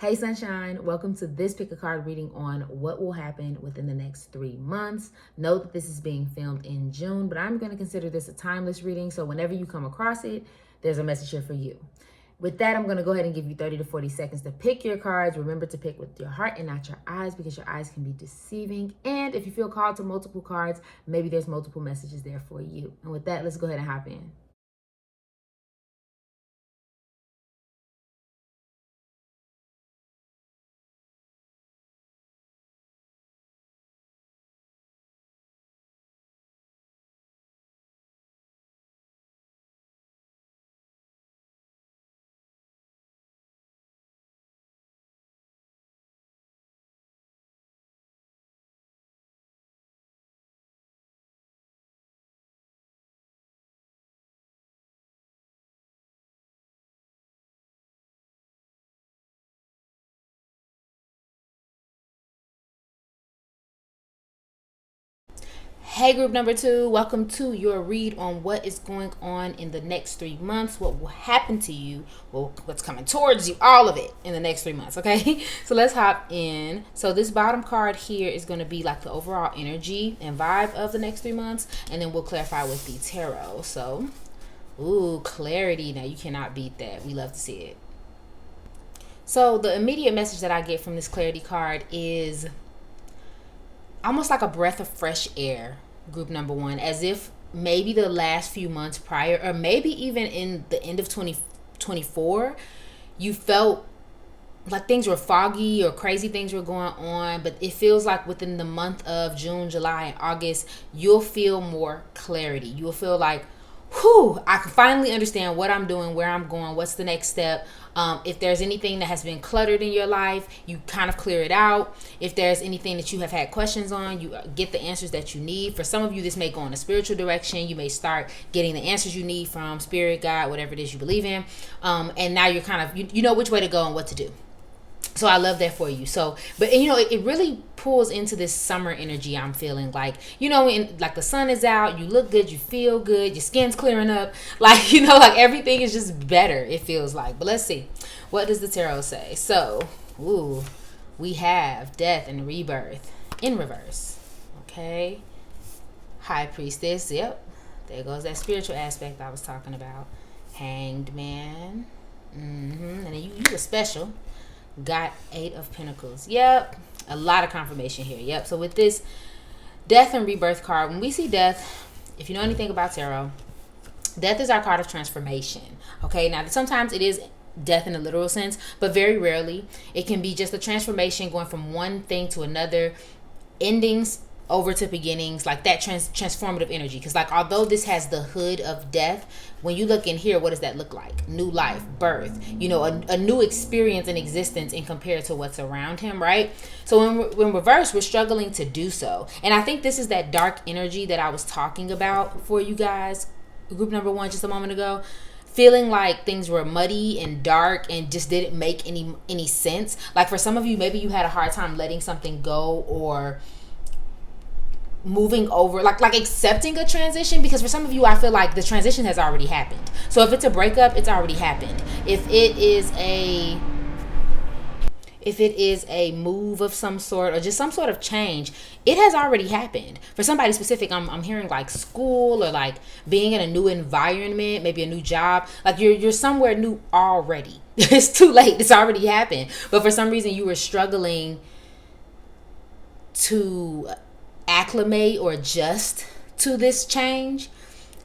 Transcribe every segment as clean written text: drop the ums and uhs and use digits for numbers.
Hey Sunshine, welcome to this pick a card reading on what will happen within the next 3 months. Note that this is being filmed in June, but I'm going to consider this a timeless reading, so whenever you come across it, there's a message here for you. With that, I'm going to go ahead and give you 30 to 40 seconds to pick your cards. Remember to pick with your heart and not your eyes, because your eyes can be deceiving. And if you feel called to multiple cards, maybe there's multiple messages there for you. And with that, let's go ahead and hop in. Hey, group number 2, welcome to your read on what is going on in the next 3 months, what will happen to you, what's coming towards you, all of it in the next 3 months, okay? So let's hop in. So this bottom card here is going to be like the overall energy and vibe of the next 3 months, and then we'll clarify with the tarot. So, ooh, clarity. Now, you cannot beat that. We love to see it. So the immediate message that I get from this clarity card is almost like a breath of fresh air, group number 1, as if maybe the last few months prior, or maybe even in the end of 2024, you felt like things were foggy or crazy things were going on, but it feels like within the month of June, July, and August, you'll feel more clarity. You'll feel like, whew, I can finally understand what I'm doing, where I'm going, what's the next step. If there's anything that has been cluttered in your life, you kind of clear it out. If there's anything that you have had questions on, you get the answers that you need. For some of you, this may go in a spiritual direction. You may start getting the answers you need from spirit, God, whatever it is you believe in. And now you're kind of, you know which way to go and what to do. So I love that for you. So, but it really pulls into this summer energy I'm feeling. Like, when like the sun is out, you look good, you feel good, your skin's clearing up. Like, like everything is just better, it feels like. But let's see. What does the tarot say? So, ooh, we have death and rebirth in reverse. Okay. High priestess. Yep. There goes that spiritual aspect I was talking about. Hanged man. And then you were special. Got 8 of Pentacles. Yep. A lot of confirmation here. Yep. So with this death and rebirth card, when we see death, if you know anything about tarot, death is our card of transformation. Okay. Now, sometimes it is death in a literal sense, but very rarely. It can be just a transformation going from one thing to another, endings over to beginnings, like that transformative energy. Because like, although this has the hood of death, when you look in here, what does that look like? New life, birth, a new experience in existence in compared to what's around him, right? So when reverse, we're struggling to do so. And I think this is that dark energy that I was talking about for you guys, group number 1, just a moment ago. Feeling like things were muddy and dark and just didn't make any sense. Like for some of you, maybe you had a hard time letting something go or moving over, like accepting a transition, because for some of you, I feel like the transition has already happened. So if it's a breakup, it's already happened. If it is a move of some sort or just some sort of change, it has already happened. For somebody specific, I'm hearing like school or like being in a new environment, maybe a new job. Like you're somewhere new already. It's too late. It's already happened. But for some reason, you were struggling to acclimate or adjust to this change.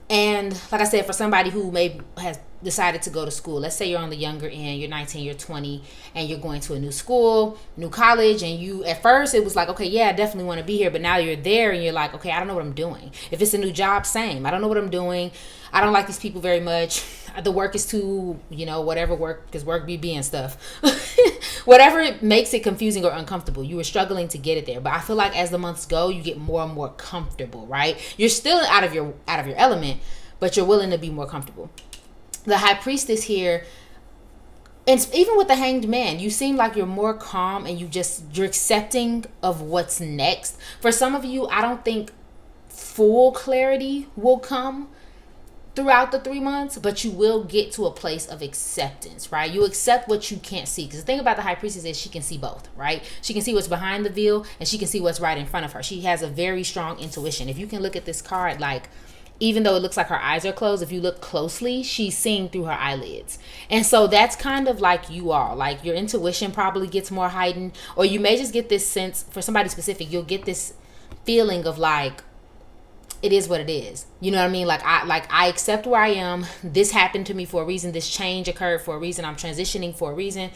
And like I said, for somebody who maybe has decided to go to school, let's say you're on the younger end, you're 19, you're 20, and you're going to a new school, new college, and you, at first it was like, okay, yeah, I definitely want to be here, but now you're there and you're like, okay, I don't know what I'm doing. If it's a new job, same. I don't know what I'm doing. I don't like these people very much. The work is too, whatever work, because work be being stuff. Whatever makes it confusing or uncomfortable, you were struggling to get it there. But I feel like as the months go, you get more and more comfortable, right? You're still out of your element, but you're willing to be more comfortable. The High Priestess here, and even with the Hanged Man, you seem like you're more calm and you're accepting of what's next. For some of you, I don't think full clarity will come throughout the 3 months, but you will get to a place of acceptance, right? You accept what you can't see. Because the thing about the high priestess is she can see both, right? She can see what's behind the veil and she can see what's right in front of her. She has a very strong intuition. If you can look at this card, like, even though it looks like her eyes are closed, if you look closely, she's seeing through her eyelids. And so that's kind of like you all. Like, your intuition probably gets more heightened, or you may just get this sense, for somebody specific, you'll get this feeling of like, it is what it is. You know what I mean? Like I accept where I am. This happened to me for a reason. This change occurred for a reason. I'm transitioning for a reason.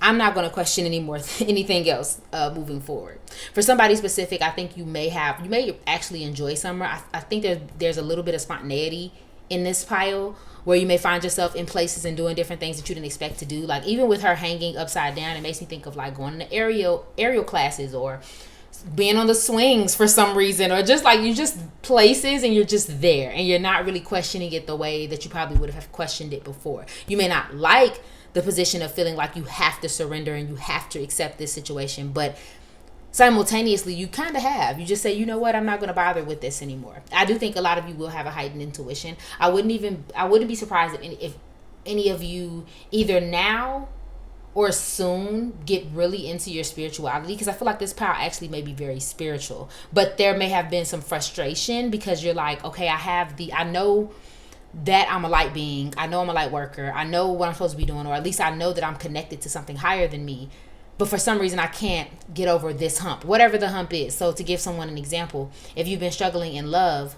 I'm not going to question anything else moving forward. For somebody specific, I think you may actually enjoy summer. I think there's a little bit of spontaneity in this pile, where you may find yourself in places and doing different things that you didn't expect to do. Like, even with her hanging upside down, it makes me think of like going to aerial classes, or being on the swings for some reason, or just like, you just places and you're just there and you're not really questioning it the way that you probably would have questioned it before. You may not like the position of feeling like you have to surrender and you have to accept this situation, but simultaneously you kind of have. You just say, you know what, I'm not going to bother with this anymore. I do think a lot of you will have a heightened intuition. I wouldn't be surprised if any of you either now or soon get really into your spirituality, because I feel like this power actually may be very spiritual, but there may have been some frustration because you're like, okay, I know that I'm a light being, I know I'm a light worker, I know what I'm supposed to be doing, or at least I know that I'm connected to something higher than me, but for some reason I can't get over this hump, whatever the hump is. So to give someone an example, if you've been struggling in love,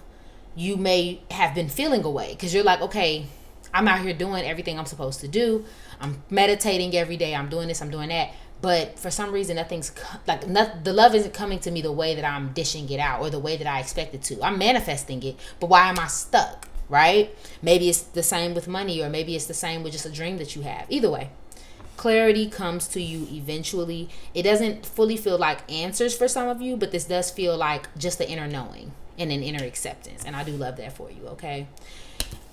you may have been feeling away because you're like, okay, I'm out here doing everything I'm supposed to do. I'm meditating every day. I'm doing this, I'm doing that. But for some reason, the love isn't coming to me the way that I'm dishing it out or the way that I expect it to. I'm manifesting it, but why am I stuck, right? Maybe it's the same with money, or maybe it's the same with just a dream that you have. Either way, clarity comes to you eventually. It doesn't fully feel like answers for some of you, but this does feel like just the inner knowing and an inner acceptance. And I do love that for you, okay?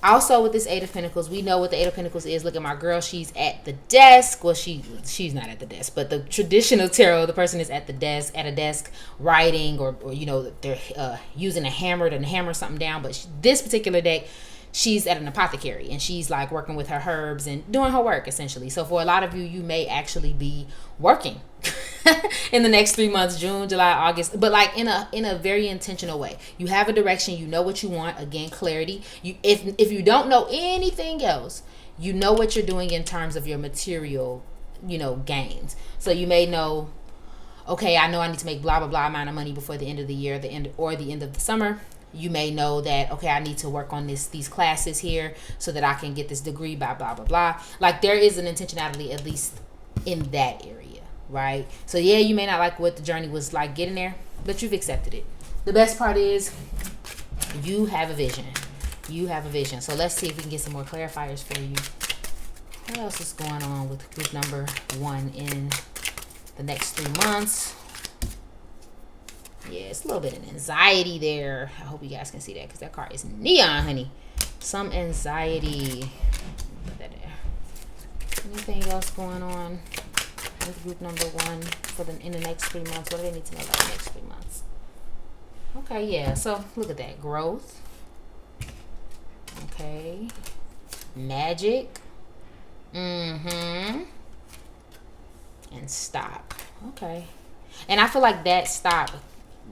Also, with this Eight of Pentacles, we know what the Eight of Pentacles is. Look at my girl. She's at the desk. Well, she's not at the desk, but the traditional tarot, the person is at a desk, writing, or they're using a hammer to hammer something down. But this particular deck, she's at an apothecary, and she's like working with her herbs and doing her work, essentially. So for a lot of you, you may actually be working in the next 3 months, June, July, August, but like in a very intentional way. You have a direction, you know what you want. Again, clarity. If you don't know anything else, you know what you're doing in terms of your material, gains. So you may know, okay, I know I need to make blah blah blah amount of money before the end of the year, the end of the summer. You may know that, okay, I need to work on these classes here so that I can get this degree, blah blah blah blah. Like, there is an intentionality, at least in that area. Right? So yeah, you may not like what the journey was like getting there, but you've accepted it. The best part is you have a vision. You have a vision. So let's see if we can get some more clarifiers for you. What else is going on with group number 1 in the next 3 months? Yeah, it's a little bit of anxiety there. I hope you guys can see that, because that card is neon, honey. Some anxiety. Put that there. Anything else going on with group number 1 in the next 3 months? What do they need to know about the next 3 months? Okay, yeah. So look at that. Growth. Okay. Magic. And stop. Okay. And I feel like that stop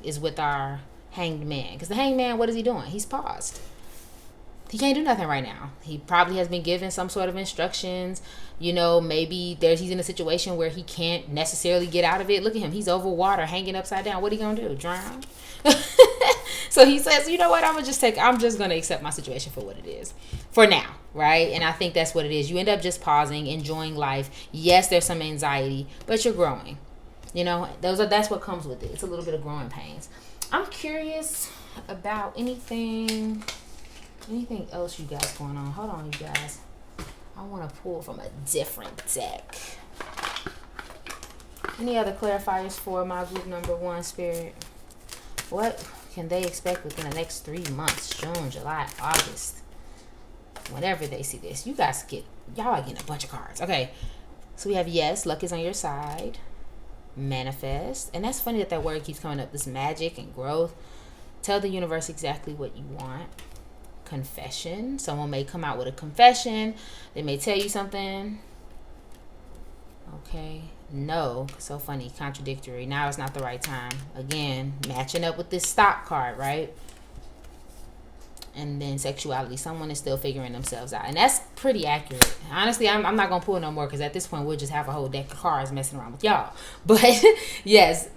is with our Hanged Man. Because the Hanged Man, what is he doing? He's paused. He can't do nothing right now. He probably has been given some sort of instructions. Maybe he's in a situation where he can't necessarily get out of it. Look at him. He's over water, hanging upside down. What are you going to do? Drown? So he says, you know what? I'm just going to accept my situation for what it is for now. Right? And I think that's what it is. You end up just pausing, enjoying life. Yes, there's some anxiety, but you're growing. That's what comes with it. It's a little bit of growing pains. I'm curious about anything else you guys going on. Hold on, you guys. I want to pull from a different deck. Any other clarifiers for my group number 1, Spirit? What can they expect within the next 3 months? June, July, August. Whenever they see this. Y'all are getting a bunch of cards. Okay. So we have yes, luck is on your side. Manifest. And that's funny that word keeps coming up. This magic and growth. Tell the universe exactly what you want. confession. Someone may come out with a confession. They may tell you something. Okay. No. So funny. Contradictory. Now it's not the right time. Again, matching up with this stop card, right? And then sexuality. Someone is still figuring themselves out. And that's pretty accurate. Honestly, I'm not going to pull no more because at this point, we'll just have a whole deck of cards messing around with y'all. But yes,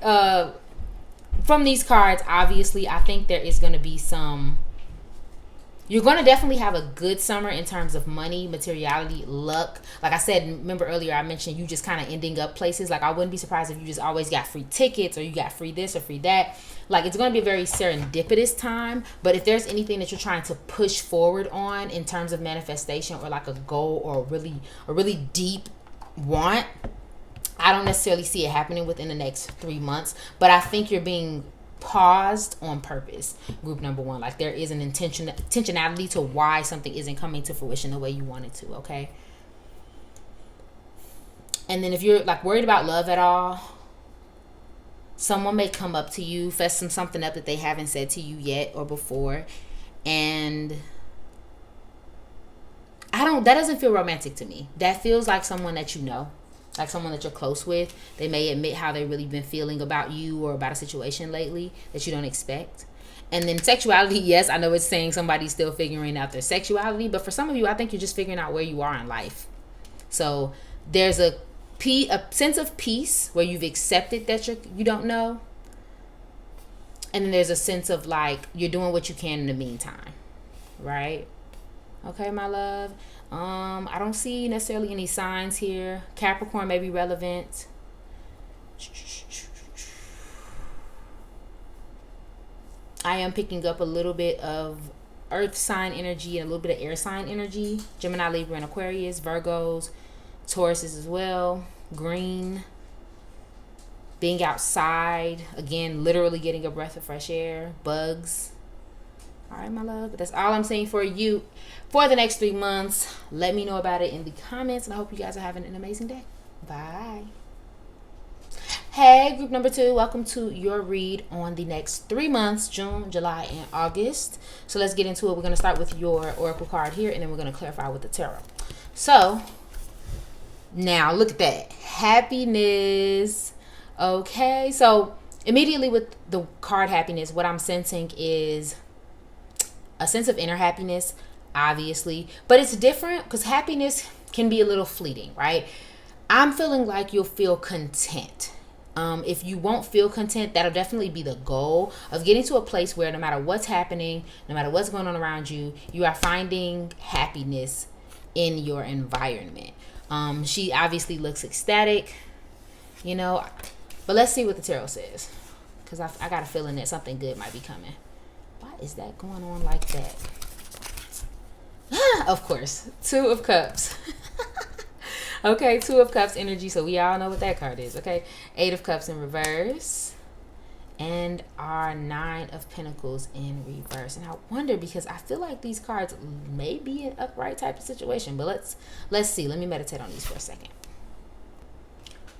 from these cards, obviously, I think there is going to be some... You're going to definitely have a good summer in terms of money, materiality, luck. Like I said, remember earlier I mentioned you just kind of ending up places. Like I wouldn't be surprised if you just always got free tickets or you got free this or free that. Like it's going to be a very serendipitous time. But if there's anything that you're trying to push forward on in terms of manifestation or like a goal or a really deep want, I don't necessarily see it happening within the next 3 months. But I think you're being paused on purpose, group number one. Like there is an intentionality to why something isn't coming to fruition the way you want it to. Okay. And then if you're like worried about love at all, someone may come up to you, fess something up that they haven't said to you yet or before, and that doesn't feel romantic to me. That feels like someone that you know. Like someone that you're close with. They may admit how they really been feeling about you or about a situation lately that you don't expect. And then sexuality, yes, I know it's saying somebody's still figuring out their sexuality, but for some of you, I think you're just figuring out where you are in life. So there's a sense of peace where you've accepted that you don't know. And then there's a sense of like you're doing what you can in the meantime. Right? Okay, my love. I don't see necessarily any signs here. Capricorn may be relevant. I am picking up a little bit of earth sign energy and a little bit of air sign energy. Gemini, Libra, and Aquarius. Virgos, Tauruses as well. Green. Being outside. Again, literally getting a breath of fresh air. Bugs. All right, my love. But that's all I'm saying for you for the next 3 months. Let me know about it in the comments. And I hope you guys are having an amazing day. Bye. Hey, group number 2. Welcome to your read on the next 3 months. June, July, and August. So let's get into it. We're going to start with your oracle card here. And then we're going to clarify with the tarot. So, now look at that. Happiness. Okay. So, immediately with the card happiness, what I'm sensing is a sense of inner happiness, obviously, but it's different because happiness can be a little fleeting, right? I'm feeling like you'll feel content. If you won't feel content, that'll definitely be the goal of getting to a place where no matter what's happening, no matter what's going on around you, you are finding happiness in your environment. She obviously looks ecstatic, but let's see what the tarot says, because I got a feeling that something good might be coming. Why is that going on like that? Of course. 2 of Cups. Okay, 2 of Cups energy. So we all know what that card is. Okay. 8 of Cups in reverse. And our 9 of Pentacles in reverse. And I wonder, because I feel like these cards may be an upright type of situation. But let's see. Let me meditate on these for a second.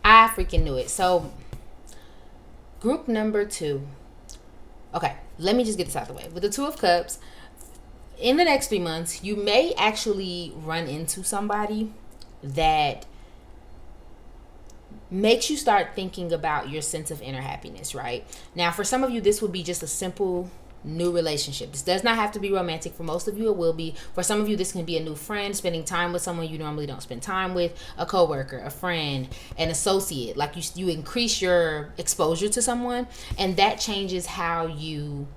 I freaking knew it. So group number 2. Okay, let me just get this out of the way. With the 2 of Cups, in the next 3 months, you may actually run into somebody that makes you start thinking about your sense of inner happiness, right? Now, for some of you, this would be just a simple new relationship. This does not have to be romantic. For most of you, it will be. For some of you, this can be a new friend, spending time with someone you normally don't spend time with, a coworker, a friend, an associate. Like you increase your exposure to someone, and that changes how you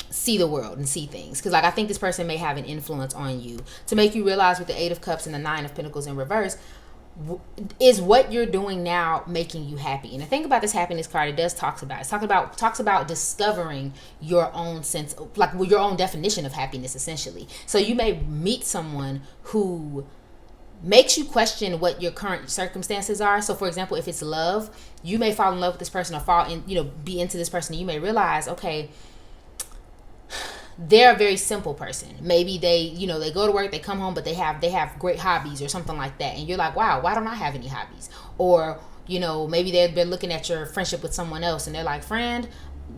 see the world and see things. Because like I think this person may have an influence on you to make you realize with the 8 of Cups and the 9 of Pentacles in reverse, is what you're doing now making you happy? And the thing about this happiness card, it does talks about discovering your own sense, like your own definition of happiness, essentially. So you may meet someone who makes you question what your current circumstances are. So for example, if it's love, you may fall in love with this person or be into this person. And you may realize, okay, they're a very simple person. Maybe they go to work, they come home, but they have great hobbies or something like that. And you're like, wow, why don't I have any hobbies? Or, maybe they're looking at your friendship with someone else and they're like, friend,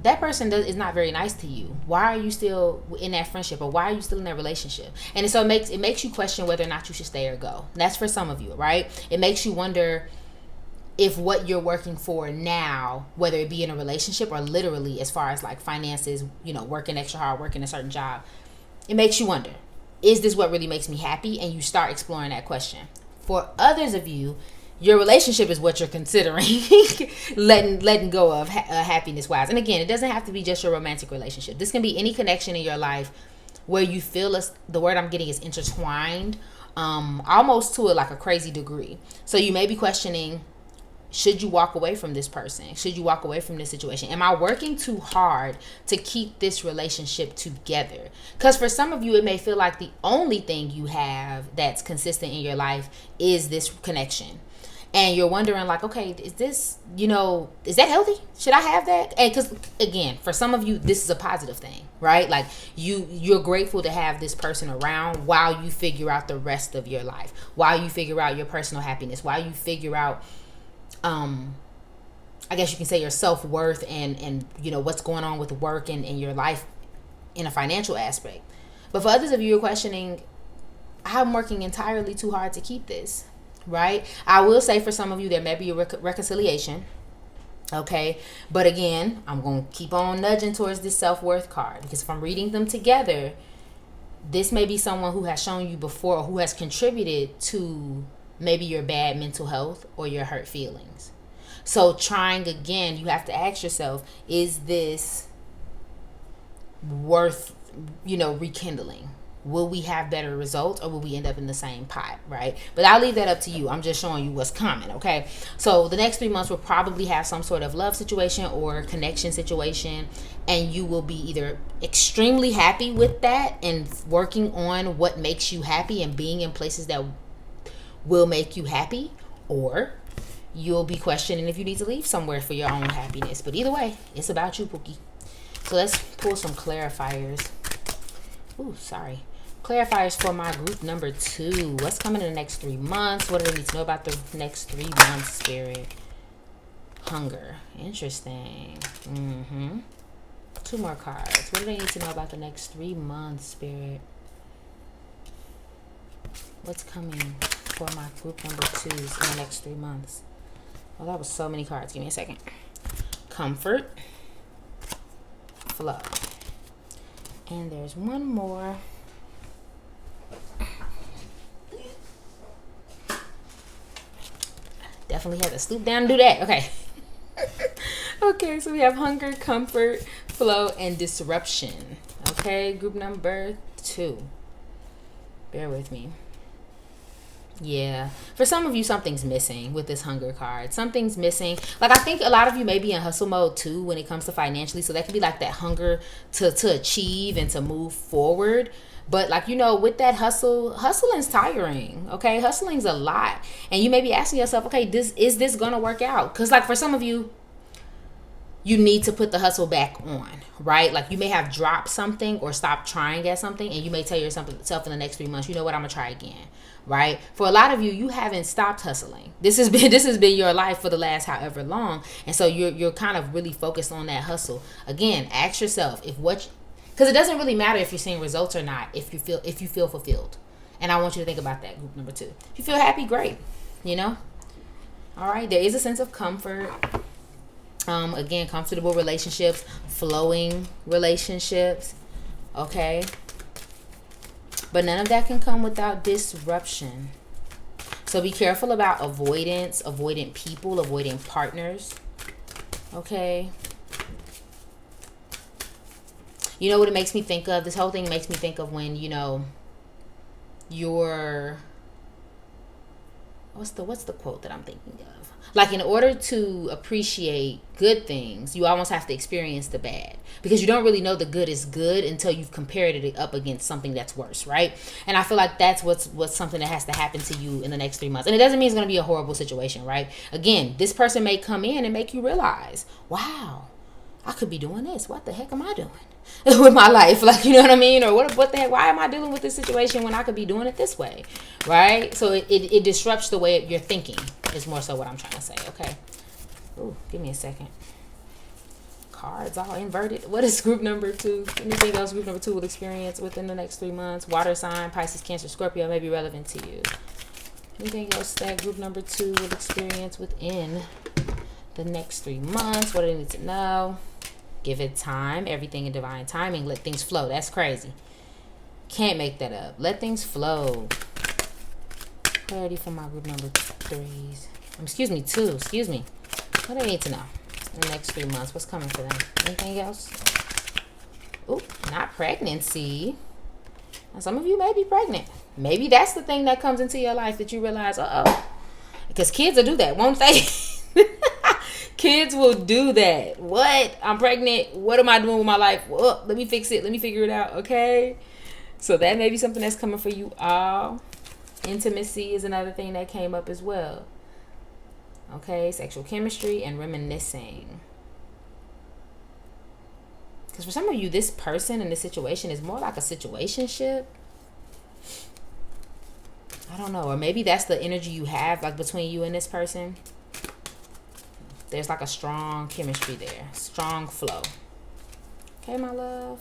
that person is not very nice to you. Why are you still in that friendship, or why are you still in that relationship? And so it makes you question whether or not you should stay or go. And that's for some of you, right? It makes you wonder if what you're working for now, whether it be in a relationship or literally as far as like finances, working extra hard, working a certain job, it makes you wonder, is this what really makes me happy? And you start exploring that question. For others of you, your relationship is what you're considering letting go of happiness wise. And again, it doesn't have to be just your romantic relationship. This can be any connection in your life where you feel the word I'm getting is intertwined, almost to like a crazy degree. So you may be questioning, should you walk away from this person? Should you walk away from this situation? Am I working too hard to keep this relationship together? Because for some of you, it may feel like the only thing you have that's consistent in your life is this connection. And you're wondering like, okay, is this, is that healthy? Should I have that? And because again, for some of you, this is a positive thing, right? Like you're grateful to have this person around while you figure out the rest of your life, while you figure out your personal happiness, while you figure out I guess you can say your self-worth and what's going on with work and your life in a financial aspect. But for others of you, you're questioning, I'm working entirely too hard to keep this, right? I will say for some of you, there may be a reconciliation, okay? But again, I'm going to keep on nudging towards this self-worth card, because if I'm reading them together, this may be someone who has shown you before, or who has contributed to maybe your bad mental health or your hurt feelings. So trying again, you have to ask yourself, is this worth, rekindling? Will we have better results, or will we end up in the same pot, right? But I'll leave that up to you. I'm just showing you what's coming, okay? So the next 3 months will probably have some sort of love situation or connection situation, and you will be either extremely happy with that and working on what makes you happy and being in places that will make you happy, or you'll be questioning if you need to leave somewhere for your own happiness. But either way, it's about you, Pookie. So let's pull some clarifiers. Clarifiers for my group number 2. What's coming in the next 3 months? What do they need to know about the next 3 months, Spirit? Hunger. Interesting. 2 more cards. What do they need to know about the next 3 months, Spirit? What's coming for my group number 2s in the next 3 months? Oh, that was so many cards. Give me a second. Comfort. Flow. And there's one more. Definitely had to stoop down and do that. Okay. Okay, so we have hunger, comfort, flow, and disruption. Okay, group number 2. Bear with me. Yeah, for some of you, something's missing with this hunger card. Something's missing. Like, I think a lot of you may be in hustle mode too when it comes to financially. So that could be like that hunger to achieve and to move forward. But like, with that hustling's tiring. Okay, hustling's a lot. And you may be asking yourself, okay, is this gonna work out? Because like for some of you, you need to put the hustle back on, right? Like you may have dropped something or stopped trying at something, and you may tell yourself in the next 3 months, you know what, I'm gonna try again, right? For a lot of you, you haven't stopped hustling. This has been your life for the last however long, and so you're kind of really focused on that hustle. Again, ask yourself because it doesn't really matter if you're seeing results or not. If you feel fulfilled, and I want you to think about that. Group number 2. If you feel happy, great. All right. There is a sense of comfort. Again, comfortable relationships, flowing relationships, okay? But none of that can come without disruption. So be careful about avoidant people, avoiding partners, okay? You know what it makes me think of? This whole thing makes me think of when, you're... What's the quote that I'm thinking of? Like, in order to appreciate good things, you almost have to experience the bad, because you don't really know the good is good until you've compared it up against something that's worse, right? And I feel like that's what's something that has to happen to you in the next 3 months. And it doesn't mean it's going to be a horrible situation, right? Again, this person may come in and make you realize, wow, I could be doing this. What the heck am I doing with my life? Like, you know what I mean? Or what the heck? Why am I dealing with this situation when I could be doing it this way? Right? So it disrupts the way you're thinking is more so what I'm trying to say. Okay. Ooh, give me a second. cards all inverted. What is group number 2? Anything else group number 2 will experience within the next 3 months? Water sign, Pisces, Cancer, Scorpio may be relevant to you. Anything else that group number 2 will experience within the next 3 months? What do they need to know? Give it time. Everything in divine timing. Let things flow. That's crazy. Can't make that up. Let things flow. Clarity for my group number 3s. Excuse me, 2. Excuse me. What do they need to know in the next 3 months? What's coming for them? Anything else? Ooh, not pregnancy. Now, some of you may be pregnant. Maybe that's the thing that comes into your life that you realize, because kids will do that, won't they? Kids will do that. What? I'm pregnant. What am I doing with my life? Well, let me fix it. Let me figure it out. Okay. So that may be something that's coming for you all. Intimacy is another thing that came up as well. Okay. Sexual chemistry and reminiscing. Because for some of you, this person and this situation is more like a situationship. I don't know. Or maybe that's the energy you have, like between you and this person. There's like a strong chemistry there. Strong flow. Okay, my love.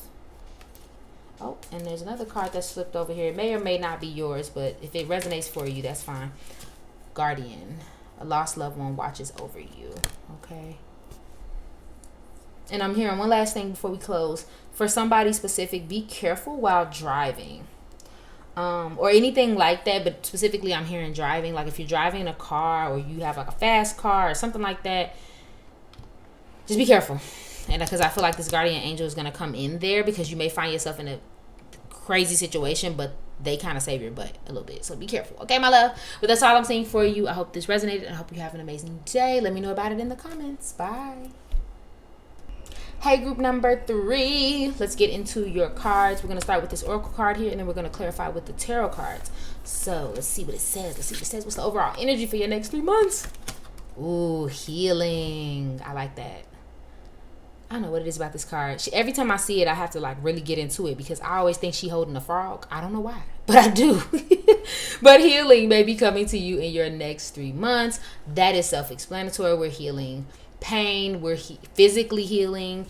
Oh, and there's another card that slipped over here. It may or may not be yours, but if it resonates for you, that's fine. Guardian. A lost loved one watches over you. Okay. And I'm hearing one last thing before we close. For somebody specific, be careful while driving. Or anything like that, but specifically I'm hearing driving. Like if you're driving a car or you have like a fast car or something like that, just be careful. And because I feel like this guardian angel is going to come in there because you may find yourself in a crazy situation, but they kind of save your butt a little bit. So be careful. Okay, my love? But that's all I'm saying for you. I hope this resonated and I hope you have an amazing day. Let me know about it in the comments. Bye. Hey, group number 3, let's get into your cards. We're going to start with this oracle card here, and then we're going to clarify with the tarot cards. So let's see what it says. What's the overall energy for your next 3 months? Ooh, healing. I like that. I don't know what it is about this card. Every time I see it, I have to like really get into it because I always think she's holding a frog. I don't know why, but I do. But healing may be coming to you in your next 3 months. That is self-explanatory. We're healing pain, we're physically healing,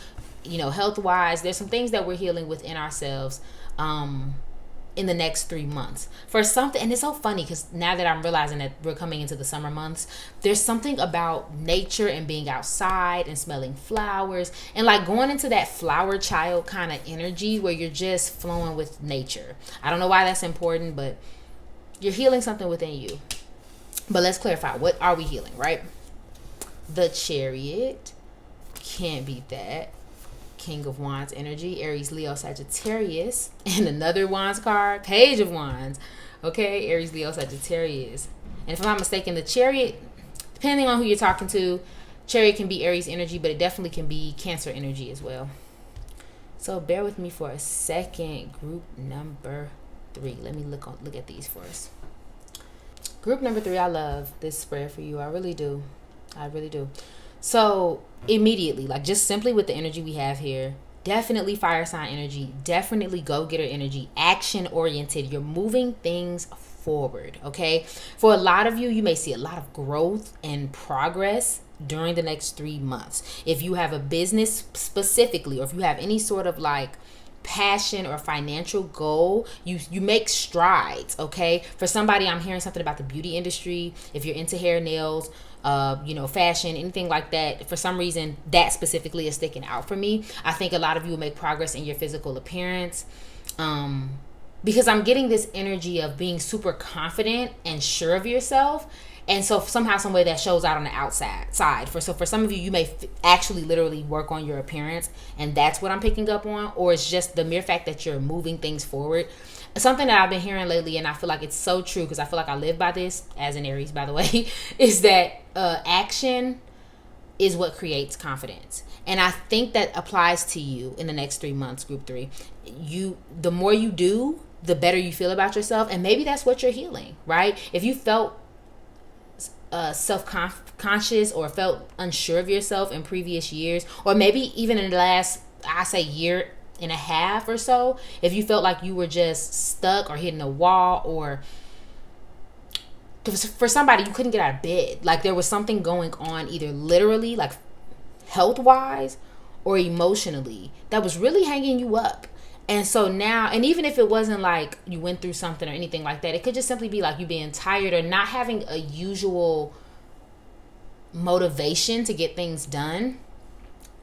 health wise. There's some things that we're healing within ourselves in the next 3 months for something. And it's so funny because now that I'm realizing that we're coming into the summer months, there's something about nature and being outside and smelling flowers and like going into that flower child kind of energy where you're just flowing with nature. I don't know why that's important, but you're healing something within you. But let's clarify, what are we healing, right? The Chariot, can't beat that. King of Wands energy, Aries, Leo, Sagittarius, and another Wands card, Page of Wands. Okay, Aries, Leo, Sagittarius. And if I'm not mistaken, the Chariot, depending on who you're talking to, Chariot can be Aries energy, but it definitely can be Cancer energy as well. So bear with me for a second. Group number 3. Let me look at these for us. Group number 3, I love this spread for you. I really do. I really do. So immediately, like just simply with the energy we have here, definitely fire sign energy, definitely go-getter energy, action oriented. You're moving things forward. Okay. For a lot of you, you may see a lot of growth and progress during the next 3 months. If you have a business specifically, or if you have any sort of like passion or financial goal, you make strides. Okay. For somebody, I'm hearing something about the beauty industry. If you're into hair, nails, fashion, anything like that, for some reason that specifically is sticking out for me. I think a lot of you will make progress in your physical appearance, because I'm getting this energy of being super confident and sure of yourself. And so somehow, some way that shows out on the outside side. For some of you, you may actually literally work on your appearance, and that's what I'm picking up on. Or it's just the mere fact that you're moving things forward. Something that I've been hearing lately, and I feel like it's so true because I feel like I live by this as an Aries, by the way, is that action is what creates confidence. And I think that applies to you in the next 3 months, group 3. The more you do, the better you feel about yourself. And maybe that's what you're healing, right? If you felt self-conscious or felt unsure of yourself in previous years, or maybe even in the last, I say, year and a half or so, if you felt like you were just stuck or hitting a wall, or for somebody, you couldn't get out of bed, like there was something going on, either literally like health wise or emotionally that was really hanging you up. And so now, and even if it wasn't like you went through something or anything like that, it could just simply be like you being tired or not having a usual motivation to get things done.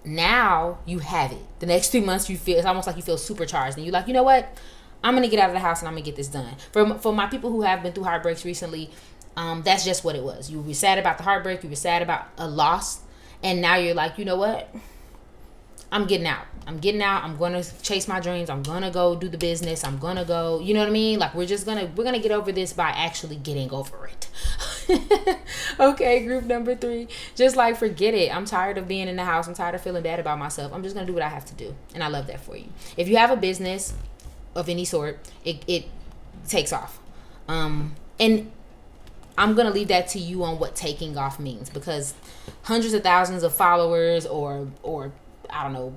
Now you have it. The next 3 months you feel, it's almost like you feel supercharged, and you're like, you know what, I'm gonna get out of the house and I'm gonna get this done. For my people who have been through heartbreaks recently, that's just what it was. You were sad about the heartbreak, you were sad about a loss, and now you're like, you know what, I'm getting out. I'm going to chase my dreams. I'm going to go do the business. I'm going to go, you know what I mean? Like we're going to get over this by actually getting over it. Okay, group number 3. Just like, forget it. I'm tired of being in the house. I'm tired of feeling bad about myself. I'm just going to do what I have to do. And I love that for you. If you have a business of any sort, it takes off. And I'm going to leave that to you on what taking off means, because hundreds of thousands of followers or I don't know,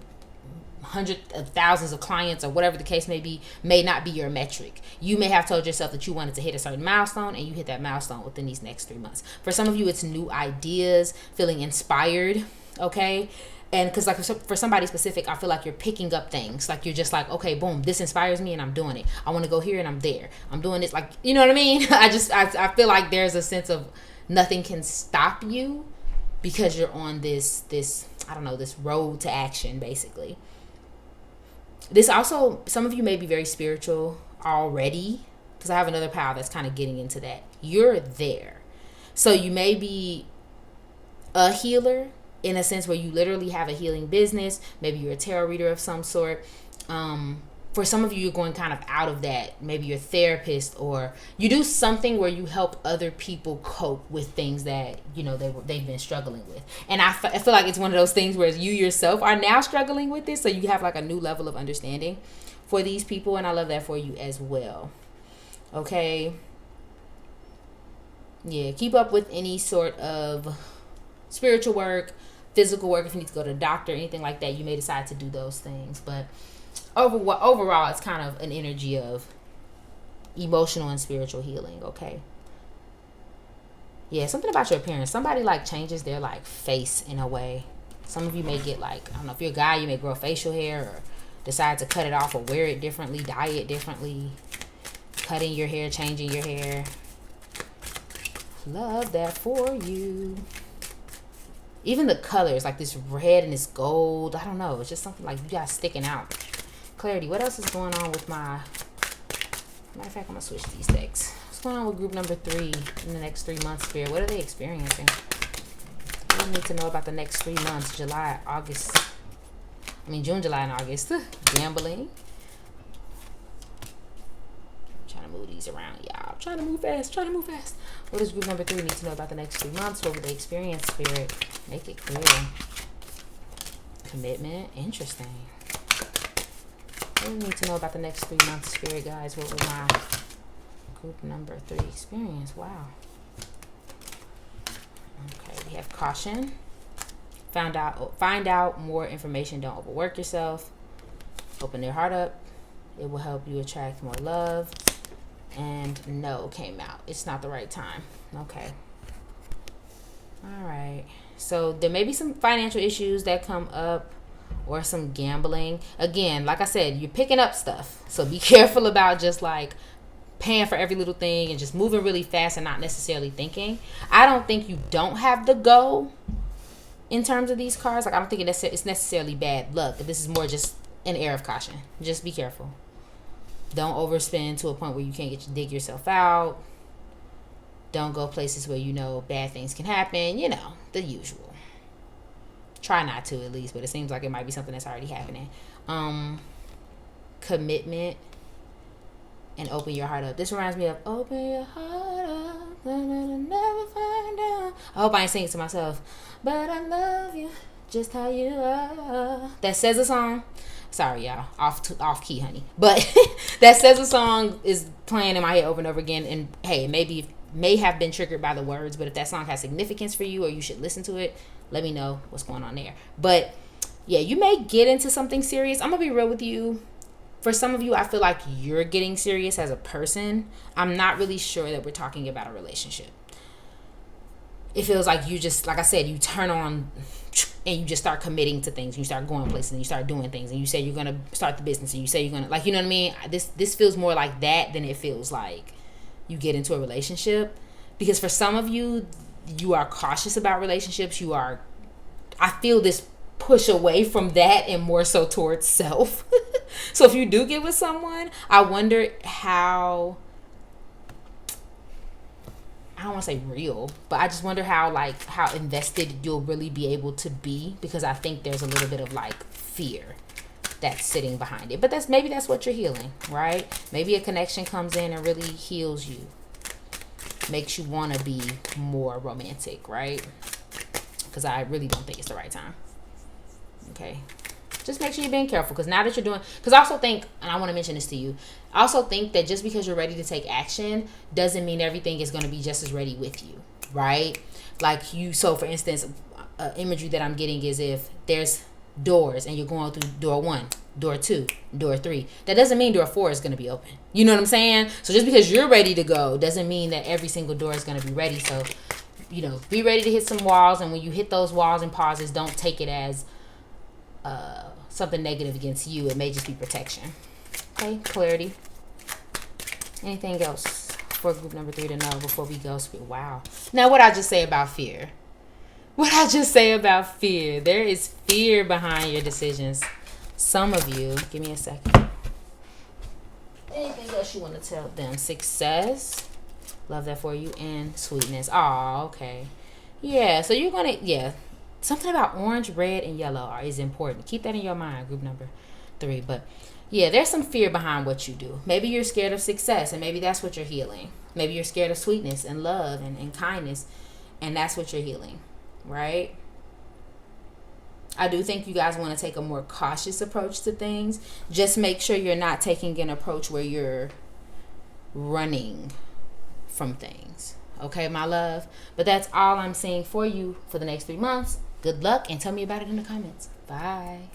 hundreds of thousands of clients or whatever the case may be may not be your metric. You may have told yourself that you wanted to hit a certain milestone, and you hit that milestone within these next 3 months. For some of you, it's new ideas, feeling inspired, okay? And because like for somebody specific, I feel like you're picking up things. Like you're just like, okay, boom, this inspires me and I'm doing it. I want to go here and I'm there. I'm doing this, like, you know what I mean? I feel like there's a sense of nothing can stop you because you're on this I don't know, this road to action, basically. This also, some of you may be very spiritual already, because I have another pile that's kind of getting into that. You're there. So you may be a healer in a sense where you literally have a healing business. Maybe you're a tarot reader of some sort. For some of you, you're going kind of out of that. Maybe you're a therapist, or you do something where you help other people cope with things that, you know, they've been struggling with. And I feel like it's one of those things where you yourself are now struggling with this, so you have like a new level of understanding for these people, and I love that for you as well. Okay. Yeah, keep up with any sort of spiritual work, physical work. If you need to go to the doctor, anything like that, you may decide to do those things. But overall, it's kind of an energy of emotional and spiritual healing, okay? Yeah, something about your appearance. Somebody like changes their like face in a way. Some of you may get like, I don't know, if you're a guy, you may grow facial hair or decide to cut it off or wear it differently, dye it differently, cutting your hair, changing your hair. Love that for you. Even the colors, like this red and this gold, I don't know, it's just something like you guys sticking out. Clarity, what else is going on with my, matter of fact, I'm gonna switch these decks. What's going on with group number 3 in the next 3 months, Spirit? What are they experiencing? I need to know about the next 3 months, June, July, and August. Gambling. I'm trying to move these around, y'all. I'm trying to move fast. What does group number 3 need to know about the next 3 months? What will they experience, Spirit? Make it clear. Commitment. Interesting. What do we need to know about the next 3 months, Spirit guys? What will my group number 3 experience? Wow. Okay, we have caution. Find out more information. Don't overwork yourself. Open their heart up. It will help you attract more love. And no came out. It's not the right time. Okay. All right. So there may be some financial issues that come up, or some gambling. Again, like I said, you're picking up stuff. So be careful about just like paying for every little thing and just moving really fast and not necessarily thinking. I don't think you don't have the go in terms of these cards. Like I don't think it's necessarily bad luck. This is more just an air of caution. Just be careful. Don't overspend to a point where you can't dig yourself out. Don't go places where you know bad things can happen. You know, the usual. Try not to, at least, but it seems like it might be something that's already happening. Commitment and open your heart up. This reminds me of open your heart up, never find out. I hope I ain't singing to myself, but I love you just how you are. That says a song. Sorry, y'all, off key, honey. But that says a song is playing in my head over and over again. And hey, maybe may have been triggered by the words, but if that song has significance for you or you should listen to it, let me know what's going on there. But yeah, you may get into something serious. I'm gonna be real with you. For some of you, I feel like you're getting serious as a person. I'm not really sure that we're talking about a relationship. It feels like you just, like I said, you turn on and you just start committing to things, and you start going places, and you start doing things, and you say you're gonna start the business, and you say you're gonna, like, you know what I mean? This feels more like that than it feels like you get into a relationship, because for some of you, you are cautious about relationships. I feel this push away from that and more so towards self. So if you do get with someone, I wonder how, I don't want to say real, but I just wonder how invested you'll really be able to be, because I think there's a little bit of like fear that's sitting behind it. But maybe that's what you're healing, right? Maybe a connection comes in and really heals you, makes you want to be more romantic, right? Because I really don't think it's the right time. Okay, just make sure you're being careful, because now that you're doing, because I also think, and I want to mention this to you, I also think that just because you're ready to take action doesn't mean everything is going to be just as ready with you, right? Like so for instance, imagery that I'm getting is if there's doors and you're going through door 1, door 2, door 3, that doesn't mean door 4 is going to be open. You know what I'm saying? So just because you're ready to go doesn't mean that every single door is going to be ready. So, be ready to hit some walls, and when you hit those walls and pauses, don't take it as something negative against you. It may just be protection. Okay, clarity. Anything else for group number 3 to know before we go? Wow. Now, what I just say about fear? There is fear behind your decisions. Some of you, give me a second. Anything else you want to tell them? Success. Love that for you. And sweetness. Oh, okay. Yeah, so you're going to, something about orange, red, and yellow is important. Keep that in your mind, group number 3. But yeah, there's some fear behind what you do. Maybe you're scared of success, and maybe that's what you're healing. Maybe you're scared of sweetness and love and kindness, and that's what you're healing, right? I do think you guys want to take a more cautious approach to things. Just make sure you're not taking an approach where you're running from things. Okay, my love? But that's all I'm saying for you for the next 3 months. Good luck, and tell me about it in the comments. Bye.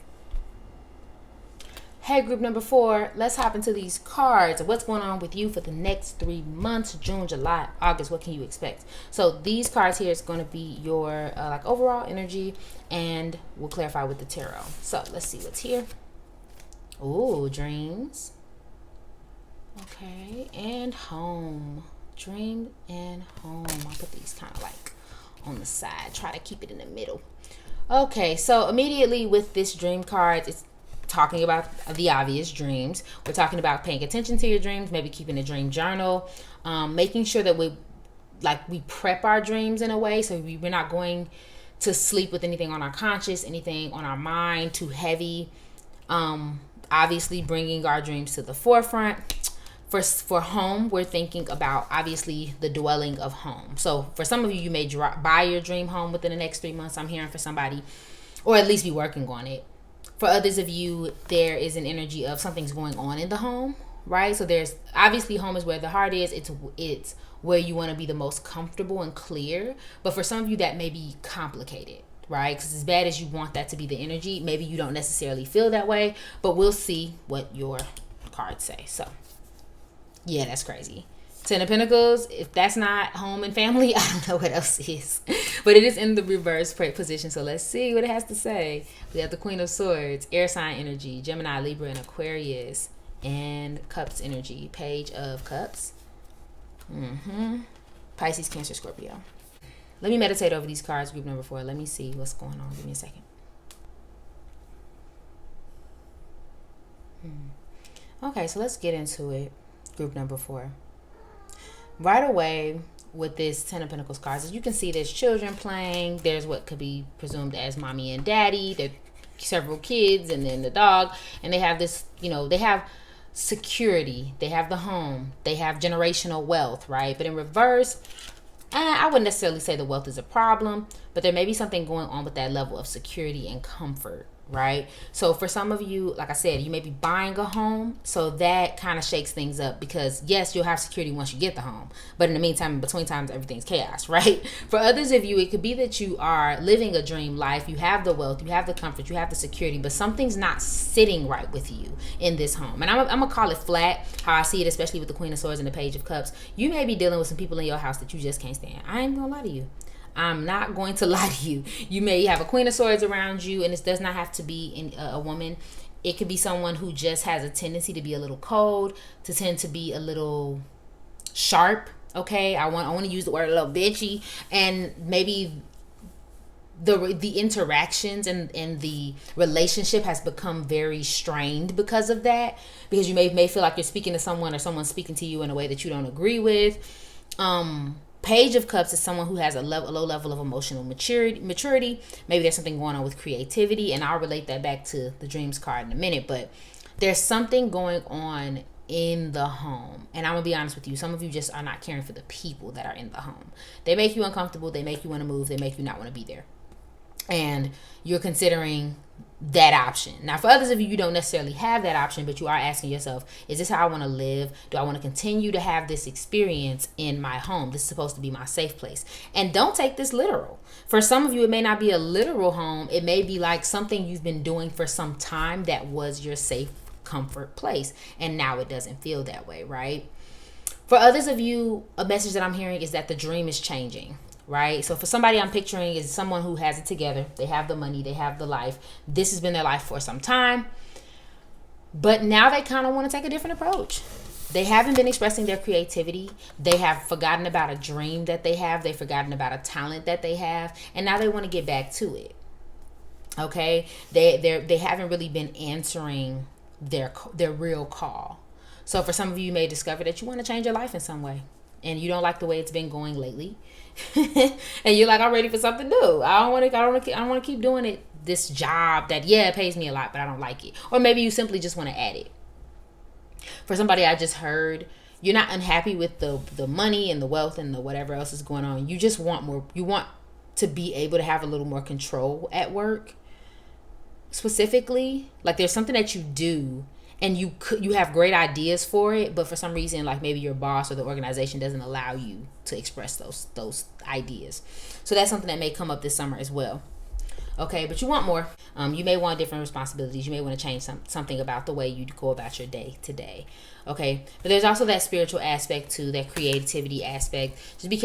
Hey, group number 4, let's hop into these cards. What's going on with you for the next 3 months? June, July, August. What can you expect? So these cards here is going to be your overall energy, and we'll clarify with the tarot. So let's see what's here. Ooh, dreams. Okay, and home. Dream and home. I'll put these kind of like on the side. Try to keep it in the middle. Okay, so immediately with this dream card, it's talking about the obvious, dreams. We're talking about paying attention to your dreams, maybe keeping a dream journal, making sure that we prep our dreams in a way so we're not going to sleep with anything on our conscious, anything on our mind too heavy. Obviously bringing our dreams to the forefront. For home, we're thinking about obviously the dwelling of home. So for some of you, you may buy your dream home within the next 3 months. I'm hearing for somebody, or at least be working on it. For others of you, there is an energy of something's going on in the home, right? So there's obviously home is where the heart is. It's where you want to be the most comfortable and clear. But for some of you, that may be complicated, right? Because as bad as you want that to be the energy, maybe you don't necessarily feel that way. But we'll see what your cards say. So yeah, that's crazy. 10 of Pentacles, if that's not home and family, I don't know what else is. But it is in the reverse position, so let's see what it has to say. We have the Queen of Swords, air sign energy, Gemini, Libra, and Aquarius, and Cups energy, Page of Cups. Pisces, Cancer, Scorpio. Let me meditate over these cards, group number 4. Let me see what's going on. Give me a second. Okay, so let's get into it, group number 4. Right away with this 10 of Pentacles cards, as you can see, there's children playing. There's what could be presumed as mommy and daddy. There are several kids and then the dog. And they have this, they have security. They have the home. They have generational wealth, right? But in reverse, I wouldn't necessarily say the wealth is a problem, but there may be something going on with that level of security and comfort, right? So for some of you, like I said, you may be buying a home, so that kind of shakes things up, because yes, you'll have security once you get the home, but in the meantime, in between times, everything's chaos, right? For others of you, it could be that you are living a dream life. You have the wealth, you have the comfort, you have the security, but something's not sitting right with you in this home. And I'm gonna call it flat, how I see it, especially with the Queen of Swords and the Page of Cups. You may be dealing with some people in your house that you just can't stand. I ain't gonna lie to you. I'm not going to lie to you. You may have a Queen of Swords around you, and this does not have to be a woman. It could be someone who just has a tendency to be a little cold, to tend to be a little sharp. Okay, I want to use the word a little bitchy, and maybe the interactions and the relationship has become very strained because of that, because you may feel like you're speaking to someone, or someone's speaking to you in a way that you don't agree with. Page of Cups is someone who has a low level of emotional maturity. Maybe there's something going on with creativity, and I'll relate that back to the Dreams card in a minute. But there's something going on in the home, and I'm gonna be honest with you, some of you just are not caring for the people that are in the home. They make you uncomfortable, they make you want to move, they make you not want to be there, and you're considering that option. Now, for others of you, you don't necessarily have that option, but you are asking yourself, is this how I want to live? Do I want to continue to have this experience in my home? This is supposed to be my safe place. And don't take this literal. For some of you, it may not be a literal home. It may be like something you've been doing for some time that was your safe comfort place, and now it doesn't feel that way, right? For others of you, a message that I'm hearing is that the dream is changing. Right? So for somebody, I'm picturing is someone who has it together. They have the money, they have the life. This has been their life for some time. But now they kind of want to take a different approach. They haven't been expressing their creativity. They have forgotten about a dream that they have. They've forgotten about a talent that they have. And now they want to get back to it. Okay? They haven't really been answering their real call. So for some of you may discover that you want to change your life in some way, and you don't like the way it's been going lately. And you're like, I'm ready for something new. I don't want to keep doing it, this job that, yeah, it pays me a lot, but I don't like it. Or maybe you simply just want to add it. For somebody, I just heard, you're not unhappy with the money and the wealth and the whatever else is going on. You just want more. You want to be able to have a little more control at work. Specifically, like there's something that you do and you have great ideas for it, but for some reason, like maybe your boss or the organization doesn't allow you to express those ideas. So that's something that may come up this summer as well. Okay, but you want more. You may want different responsibilities. You may want to change something about the way you go about your day to day. Okay, but there's also that spiritual aspect too, that creativity aspect. Just be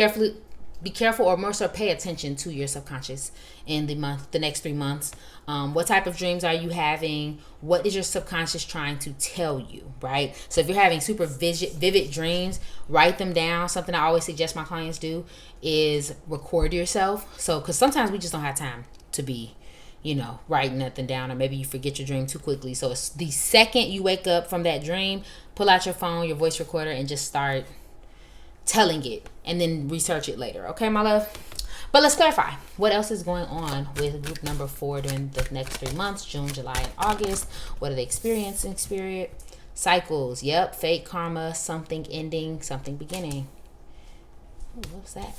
careful, or more so pay attention to your subconscious in the next 3 months. What type of dreams are you having? What is your subconscious trying to tell you, right? So if you're having super vivid dreams, write them down. Something I always suggest my clients do is record yourself. So, because sometimes we just don't have time to be, writing nothing down, or maybe you forget your dream too quickly. So it's the second you wake up from that dream, pull out your phone, your voice recorder, and just start telling it, and then research it later. Okay, my love? But let's clarify. What else is going on with group number 4 during the next 3 months, June, July, and August? What are they experiencing? Cycles. Yep. Fate, karma, something ending, something beginning. Ooh, what's that?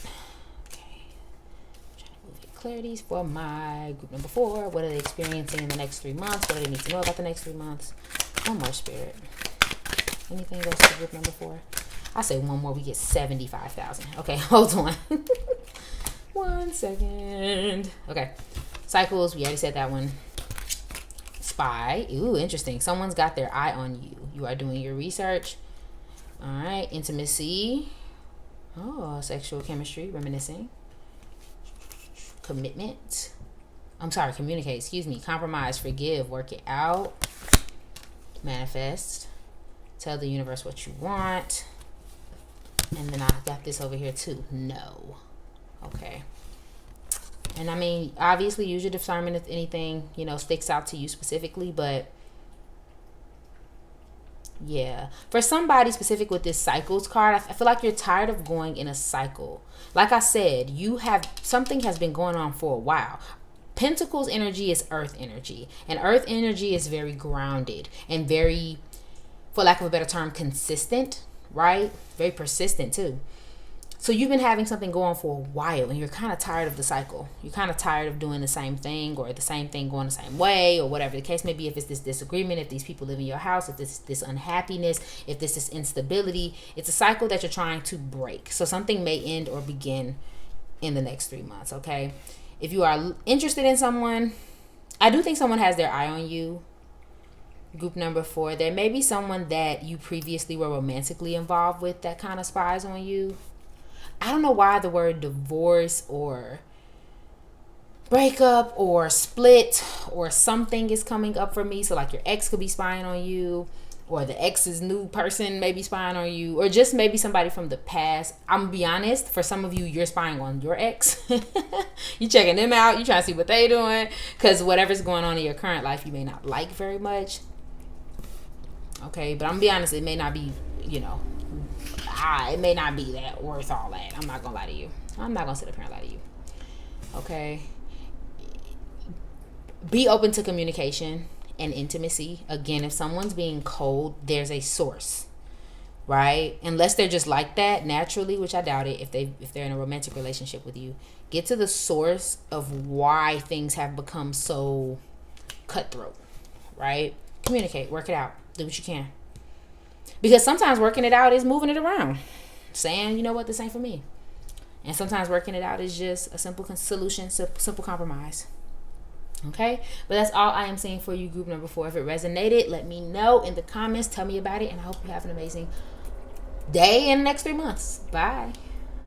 Okay. I'm trying to move your clarities for my group number 4. What are they experiencing in the next 3 months? What do they need to know about the next 3 months? One more, Spirit. Anything else for group number 4? I say one more, we get 75,000. Okay, hold on. 1 second. Okay. Cycles, we already said that one. Spy. Ooh, interesting. Someone's got their eye on you. You are doing your research. All right. Intimacy. Oh, sexual chemistry, reminiscing. Commitment. I'm sorry, communicate. Excuse me. Compromise, forgive, work it out. Manifest. Tell the universe what you want. And then I got this over here too. No. Okay. And I mean, obviously use your discernment if anything, sticks out to you specifically. But yeah, for somebody specific with this cycles card, I feel like you're tired of going in a cycle. Like I said, something has been going on for a while. Pentacles energy is earth energy, and earth energy is very grounded and very, for lack of a better term, consistent, right? Very persistent too. So you've been having something going for a while, and you're kind of tired of the cycle. You're kind of tired of doing the same thing, or the same thing going the same way, or whatever the case may be. If it's this disagreement, if these people live in your house, if this unhappiness, if this is instability, it's a cycle that you're trying to break. So something may end or begin in the next 3 months, okay? If you are interested in someone, I do think someone has their eye on you. Group number 4, there may be someone that you previously were romantically involved with that kind of spies on you. I don't know why the word divorce or breakup or split or something is coming up for me. So like your ex could be spying on you, or the ex's new person may be spying on you, or just maybe somebody from the past. I'm gonna be honest, for some of you, you're spying on your ex. You checking them out, you trying to see what they doing, because whatever's going on in your current life you may not like very much. Okay, but I'm gonna be honest, it may not be, it may not be that worth all that. I'm not gonna lie to you. I'm not gonna sit up here and lie to you. Okay, be open to communication and intimacy. Again, if someone's being cold, there's a source, right? Unless they're just like that naturally, which I doubt it. If they're in a romantic relationship with you, get to the source of why things have become so cutthroat, right? Communicate, work it out, do what you can, because sometimes working it out is moving it around, saying, you know what, this ain't for me. And sometimes working it out is just a simple solution, simple compromise. Okay, but that's all I am saying for you, group number 4. If it resonated, let me know in the comments. Tell me about it, and I hope you have an amazing day in the next 3 months. Bye.